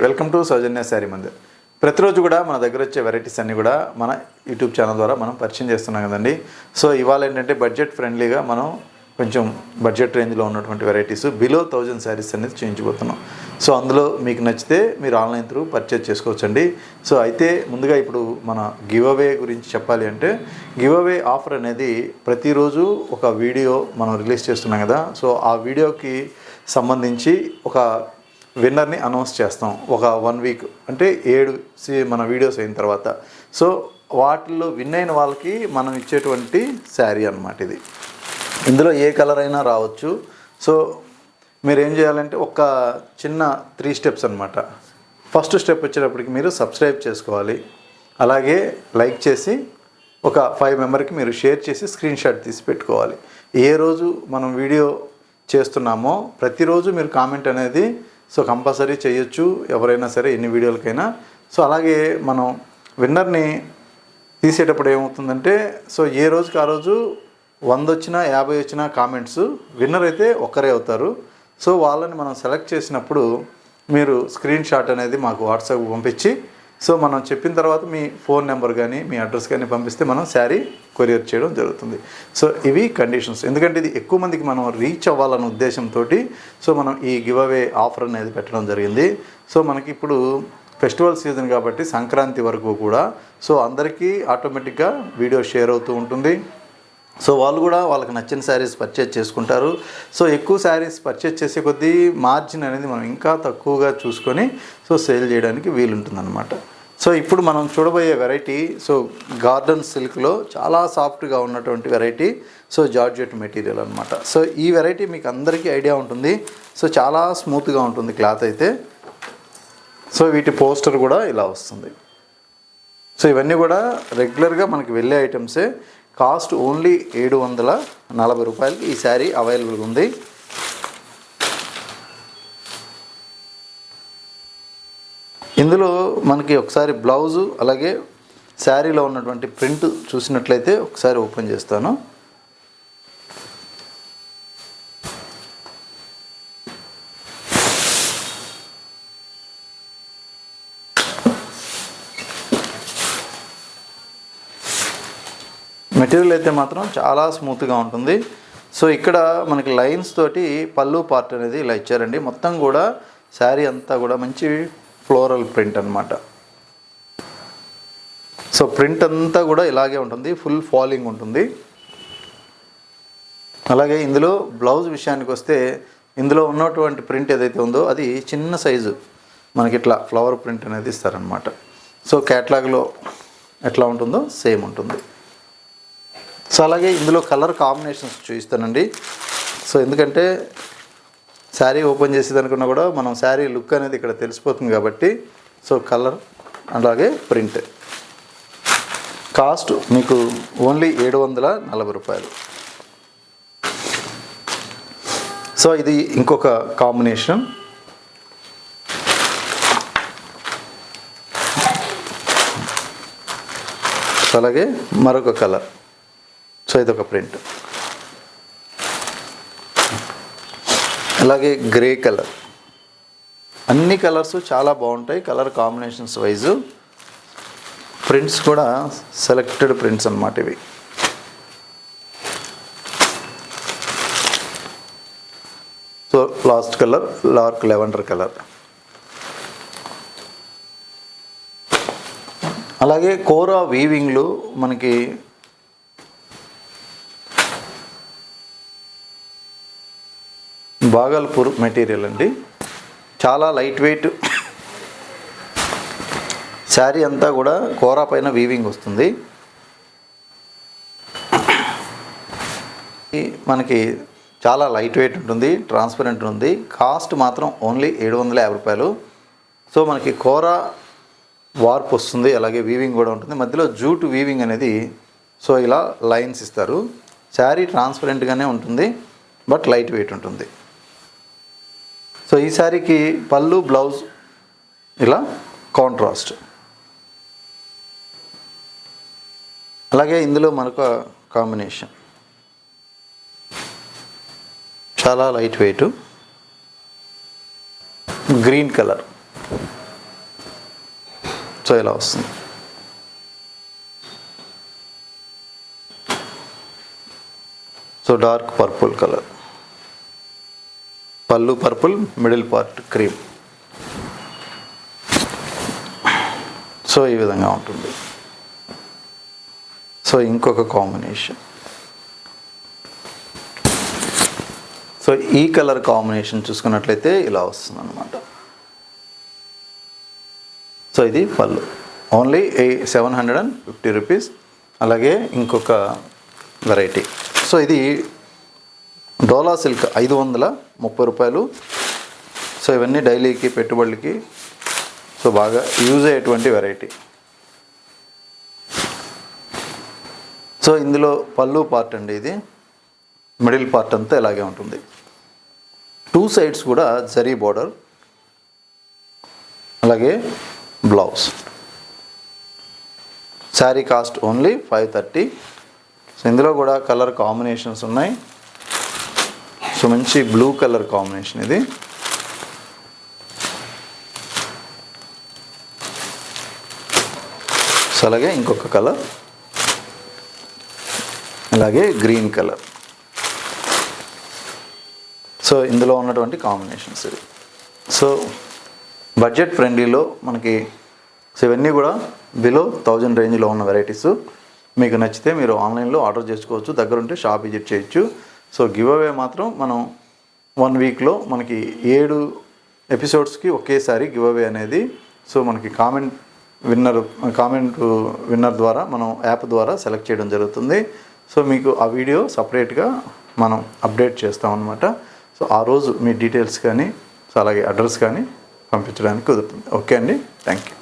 Welcome to సౌజన్య శారీ మందిర్. ప్రతిరోజు కూడా మన దగ్గర వచ్చే వెరైటీస్ అన్నీ కూడా మన యూట్యూబ్ ఛానల్ ద్వారా మనం పరిచయం చేస్తున్నాం కదండి. సో ఇవాళ ఏంటంటే బడ్జెట్ ఫ్రెండ్లీగా మనం కొంచెం బడ్జెట్ రేంజ్లో ఉన్నటువంటి వెరైటీస్ బిలో 1000 శారీస్ అనేది చేయించబోతున్నాం. సో అందులో మీకు నచ్చితే మీరు ఆన్లైన్ త్రూ పర్చేజ్ చేసుకోవచ్చండి. సో అయితే ముందుగా ఇప్పుడు మన గివ్ అవే గురించి చెప్పాలి అంటే గివ్ అవే ఆఫర్ అనేది ప్రతిరోజు ఒక వీడియో మనం రిలీజ్ చేస్తున్నాం కదా. సో ఆ వీడియోకి సంబంధించి ఒక విన్నర్ని అనౌన్స్ చేస్తాం ఒక 1 వీక్ అంటే 7 మన వీడియోస్ అయిన తర్వాత. సో వాటిల్లో విన్ అయిన వాళ్ళకి మనం ఇచ్చేటువంటి శారీ అన్నమాట ఇది. ఇందులో ఏ కలర్ అయినా రావచ్చు. సో మీరు ఏం చేయాలంటే ఒక చిన్న 3 స్టెప్స్ అనమాట. ఫస్ట్ స్టెప్ వచ్చేటప్పటికి మీరు సబ్స్క్రైబ్ చేసుకోవాలి, అలాగే లైక్ చేసి ఒక 5 మెంబర్కి మీరు షేర్ చేసి స్క్రీన్ షాట్ తీసి పెట్టుకోవాలి. ఏ రోజు మనం వీడియో చేస్తున్నామో ప్రతిరోజు మీరు కామెంట్ అనేది సో కంపల్సరీ చేయొచ్చు, ఎవరైనా సరే ఎన్ని వీడియోలకైనా. సో అలాగే మనం విన్నర్ని తీసేటప్పుడు ఏమవుతుందంటే సో ఏ రోజుకి ఆ రోజు 100 వచ్చినా 50 వచ్చినా కామెంట్స్ విన్నర్ అయితే ఒక్కరే అవుతారు. సో వాళ్ళని మనం సెలెక్ట్ చేసినప్పుడు మీరు స్క్రీన్ షాట్ అనేది మాకు వాట్సాప్ పంపించి సో మనం చెప్పిన తర్వాత మీ ఫోన్ నెంబర్ కానీ మీ అడ్రస్ కానీ పంపిస్తే మనం శారీ కొరియర్ చేయడం జరుగుతుంది. సో ఇవి కండిషన్స్. ఎందుకంటే ఇది ఎక్కువ మందికి మనం రీచ్ అవ్వాలన్న ఉద్దేశంతో సో మనం ఈ గివ్ అవే ఆఫర్ అనేది పెట్టడం జరిగింది. సో మనకి ఇప్పుడు ఫెస్టివల్ సీజన్ కాబట్టి సంక్రాంతి వరకు కూడా సో అందరికీ ఆటోమేటిక్గా వీడియో షేర్ అవుతూ ఉంటుంది. సో వాళ్ళు కూడా వాళ్ళకి నచ్చిన శారీస్ పర్చేజ్ చేసుకుంటారు. సో ఎక్కువ శారీస్ పర్చేజ్ చేసే కొద్దీ మార్జిన్ అనేది మనం ఇంకా తక్కువగా చూసుకొని సో సేల్ చేయడానికి వీలుంటుందన్నమాట. సో ఇప్పుడు మనం చూడబోయే వెరైటీ సో గార్డెన్ సిల్క్లో చాలా సాఫ్ట్గా ఉన్నటువంటి వెరైటీ సో జార్జెట్ మెటీరియల్ అనమాట. సో ఈ వెరైటీ మీకు అందరికీ ఐడియా ఉంటుంది. సో చాలా స్మూత్గా ఉంటుంది క్లాత్ అయితే. సో వీటి పోస్టర్ కూడా ఇలా వస్తుంది. సో ఇవన్నీ కూడా రెగ్యులర్గా మనకి వెళ్ళే ఐటమ్సే. కాస్ట్ ఓన్లీ 740 రూపాయలకి ఈ శారీ అవైలబుల్గా ఉంది. ఇందులో మనకి ఒకసారి బ్లౌజు అలాగే శారీలో ఉన్నటువంటి ప్రింట్ చూసినట్లయితే ఒకసారి ఓపెన్ చేస్తాను. మెటీరియల్ అయితే మాత్రం చాలా స్మూత్గా ఉంటుంది. సో ఇక్కడ మనకి లైన్స్ తోటి పళ్ళు పార్ట్ అనేది ఇలా ఇచ్చారండి. మొత్తం కూడా శారీ అంతా కూడా మంచి ఫ్లోరల్ ప్రింట్ అనమాట. సో ప్రింట్ అంతా కూడా ఇలాగే ఉంటుంది, ఫుల్ ఫాలింగ్ ఉంటుంది. అలాగే ఇందులో బ్లౌజ్ విషయానికి వస్తే ఇందులో ఉన్నటువంటి ప్రింట్ ఏదైతే ఉందో అది చిన్న సైజు మనకి ఇట్లా ఫ్లవర్ ప్రింట్ అనేది ఇస్తారనమాట. సో క్యాట్లాగ్లో ఎట్లా ఉంటుందో సేమ్ ఉంటుంది. సో అలాగే ఇందులో కలర్ కాంబినేషన్స్ చూపిస్తానండి. సో ఎందుకంటే శారీ ఓపెన్ చేసేదనుకున్నా కూడా మనం శారీ లుక్ అనేది ఇక్కడ తెలిసిపోతుంది కాబట్టి సో కలర్ అలాగే ప్రింట్. కాస్ట్ మీకు ఓన్లీ 740 రూపాయలు. సో ఇది ఇంకొక కాంబినేషన్. అలాగే మరొక కలర్. సో ఇదొక ప్రింట్. అలాగే గ్రే కలర్. అన్ని కలర్స్ చాలా బాగుంటాయి కలర్ కాంబినేషన్స్ వైజు. ప్రింట్స్ కూడా సెలెక్టెడ్ ప్రింట్స్ అన్నమాట ఇవి. So last colour dark lavender colour. అలాగే కోరా వీవింగ్లు మనకి బాగల్పూర్ మెటీరియల్ అండి. చాలా లైట్ వెయిట్ శారీ అంతా కూడా కోరా పైన వీవింగ్ వస్తుంది. మనకి చాలా లైట్ వెయిట్ ఉంటుంది, ట్రాన్స్పరెంట్ ఉంది. కాస్ట్ మాత్రం ఓన్లీ 750 రూపాయలు. సో మనకి కోరా వార్ప్ వస్తుంది, అలాగే వీవింగ్ కూడా ఉంటుంది. మధ్యలో జూట్ వీవింగ్ అనేది సో ఇలా లైన్స్ ఇస్తారు. శారీ ట్రాన్స్పరెంట్గానే ఉంటుంది బట్ లైట్ వెయిట్ ఉంటుంది. సో ఈ శారీకి పళ్ళు బ్లౌజ్ ఇలా కాంట్రాస్ట్. అలాగే ఇందులో మరొక కాంబినేషన్ చాలా light weight green colour. So ఇలా వస్తుంది. సో డార్క్ పర్పుల్ కలర్, పళ్ళు purple, middle part cream. So ఈ విధంగా ఉంటుంది. సో ఇంకొక కాంబినేషన్, సో ఈ కలర్ కాంబినేషన్ చూసుకున్నట్లయితే ఇలా వస్తుంది అన్నమాట. సో ఇది పళ్ళు, ఓన్లీ 750 రూపీస్. అలాగే ఇంకొక వెరైటీ, సో ఇది డోలా సిల్క్ 530 రూపాయలు. సో ఇవన్నీ డైలీకి పెట్టుబడులకి సో బాగా యూజ్ అయ్యేటువంటి వెరైటీ. సో ఇందులో పళ్ళు పార్ట్ అండి, ఇది మిడిల్ పార్ట్ అంతా ఇలాగే ఉంటుంది. 2 సైడ్స్ కూడా జరీ బోర్డర్, అలాగే blouse. Sari cost only 530. So ఇందులో కూడా కలర్ కాంబినేషన్స్ ఉన్నాయి. సో మంచి బ్లూ కలర్ కాంబినేషన్ ఇది. సో అలాగే ఇంకొక కలర్, అలాగే గ్రీన్ కలర్. సో ఇందులో ఉన్నటువంటి కాంబినేషన్స్ ఇవి. సో బడ్జెట్ ఫ్రెండ్లీలో మనకి సో ఇవన్నీ కూడా బిలో 1000 రేంజ్లో ఉన్న వెరైటీస్. మీకు నచ్చితే మీరు ఆన్లైన్లో ఆర్డర్ చేసుకోవచ్చు, దగ్గరుంటే షాప్ విజిట్ చేయొచ్చు. సో గివ్ అవే మాత్రం మనం 1 వీక్లో మనకి 7 ఎపిసోడ్స్కి ఒకేసారి గివ్ అవే అనేది సో మనకి కామెంట్ విన్నర్ ద్వారా మనం యాప్ ద్వారా సెలెక్ట్ చేయడం జరుగుతుంది. సో మీకు ఆ వీడియో సపరేట్గా మనం అప్డేట్ చేస్తాం అన్నమాట. సో ఆ రోజు మీ డీటెయిల్స్ కానీ సో అలాగే అడ్రస్ కానీ పంపించడానికి కుదురుతుంది. ఓకే అండి, థ్యాంక్ యూ.